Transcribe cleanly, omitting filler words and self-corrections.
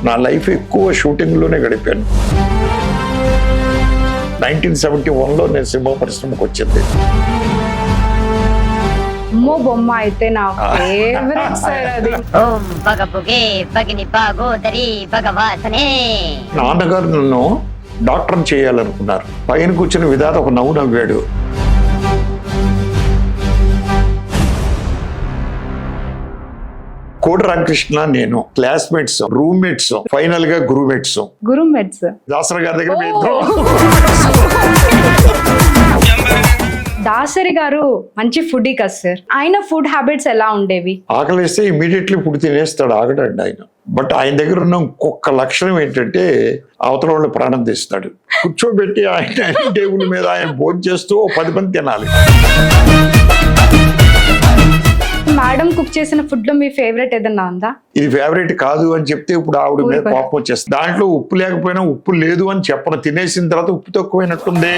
నా లైఫ్ ఎక్కువ షూటింగ్లోనే గడిపాను. 1971లో నేను సినిమా పరిశ్రమకు వచ్చింది. అమ్మో బొమ్మ అయితే నా ఫేవరెట్ సార్ అది. ఓం పగపుగే పగిని పాగోదరి భగవాసనే. నాన్నగారు నన్ను డాక్టర్ చేయాలనుకున్నారు. పైన కూర్చుని విధాత ఒక నవ్వు నవ్వాడు. కోడి రామకృష్ణ నేను క్లాస్మేట్స్, రూమ్మేట్స్, ఫైనల్ గా గురుమేట్స్. గురుమెట్స్. దాసరి గారి దగ్గర మేము ఇద్దరం. దాసరి గారు మంచి ఫుడీ కదా సార్. ఆయన ఫుడ్ హ్యాబిట్స్ ఎలా ఉండేవి? ఆకలిస్తే ఇమీడియట్లీ ఫుడ్ తినేస్తాడు, ఆగడండి ఆయన. బట్ ఆయన దగ్గర ఉన్న ఇంకొక లక్షణం ఏంటంటే అవతల వాళ్ళు ప్రాణం తీస్తాడు. కూర్చోబెట్టి ఆయన టేబుల్ మీద ఆయన భోజనం చేస్తూ 10 మంది తినాలి. మేడం కుక్ చేసిన ఫుడ్ లో మీ ఫేవరెట్ ఏదన్నా ఉందా? ఇది ఫేవరెట్ కాదు అని చెప్తే ఇప్పుడు ఆవిడ మీద కోపం వచ్చేస్తుంది. దాంట్లో ఉప్పు లేకపోయినా ఉప్పు లేదు అని చెప్పను. తినేసిన తర్వాత ఉప్పు తక్కువైనట్టుంది.